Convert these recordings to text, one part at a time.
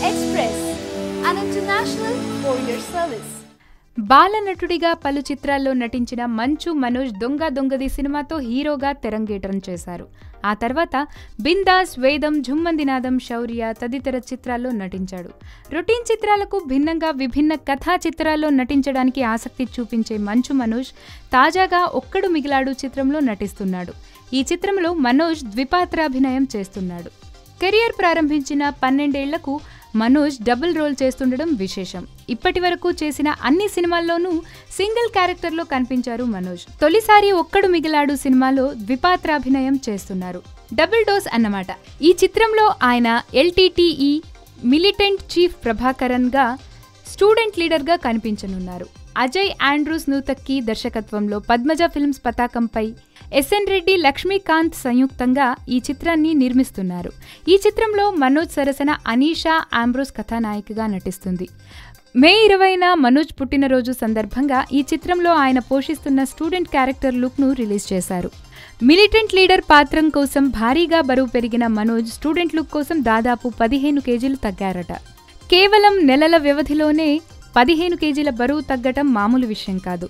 Express, an international courier service. బాలనటుడిగా పలు చిత్రాల్లో నటించిన మంచు మనోజ్ దొంగ దొంగది సినిమాతో హీరోగా తెరంగేట్రం చేశారు. ఆ తర్వాత బిందాస్, వేదం, ఝుమ్మందినాదం, శౌర్య తదితర చిత్రాల్లో నటించాడు. రొటీన్ చిత్రాలకు భిన్నంగా విభిన్న కథా చిత్రాల్లో నటించడానికి ఆసక్తి చూపించే మంచు మనోజ్ తాజాగా ఒక్కడు మిగిలాడు చిత్రంలో నటిస్తున్నాడు. ఈ చిత్రంలో మనోజ్ ద్విపాత్రాభినయం చేస్తున్నాడు. కెరియర్ ప్రారంభించిన 12 ఏళ్లకు మనోజ్ డబుల్ రోల్ చేస్తుండడం విశేషం. ఇప్పటి వరకు చేసిన అన్ని సినిమాల్లోనూ సింగిల్ క్యారెక్టర్లో కనిపించారు మనోజ్. తొలిసారి ఒక్కడు మిగిలాడు సినిమాలో ద్విపాత్రాభినయం చేస్తున్నారు. డబుల్ డోస్ అన్నమాట. ఈ చిత్రంలో ఆయన LTTE మిలిటెంట్ చీఫ్ ప్రభాకరన్ గా స్టూడెంట్ లీడర్ గా కనిపించనున్నారు. అజయ్ ఆండ్రూస్ నూతక్కి దర్శకత్వంలో పద్మజ ఫిల్మ్స్ పతాకంపై SN రెడ్డి, లక్ష్మీకాంత్ సంయుక్తంగా ఈ చిత్రాన్ని నిర్మిస్తున్నారు. ఈ చిత్రంలో మనోజ్ సరసన అనీషా ఆంబ్రోస్ కథానాయికగా నటిస్తుంది. మే 20న మనోజ్ పుట్టినరోజు సందర్భంగా ఈ చిత్రంలో ఆయన పోషిస్తున్న స్టూడెంట్ క్యారెక్టర్ లుక్ను రిలీజ్ చేశారు. మిలిటెంట్ లీడర్ పాత్రం కోసం భారీగా బరువు పెరిగిన మనోజ్ స్టూడెంట్ లుక్ కోసం దాదాపు 15 కేజీలు తగ్గారట. కేవలం నెలల వ్యవధిలోనే 15 కేజీల బరువు తగ్గటం మామూలు విషయం కాదు.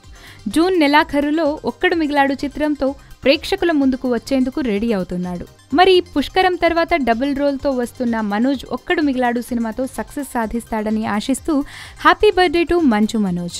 జూన్ నెలాఖరులో ఒక్కడు మిగిలాడు చిత్రంతో ప్రేక్షకుల ముందుకు వచ్చేందుకు రెడీ అవుతున్నాడు. మరి పుష్కరం తర్వాత డబుల్ రోల్తో వస్తున్న మనోజ్ ఒక్కడు మిగిలాడు సినిమాతో సక్సెస్ సాధిస్తాడని ఆశిస్తూ happy birthday to Manchu Manoj.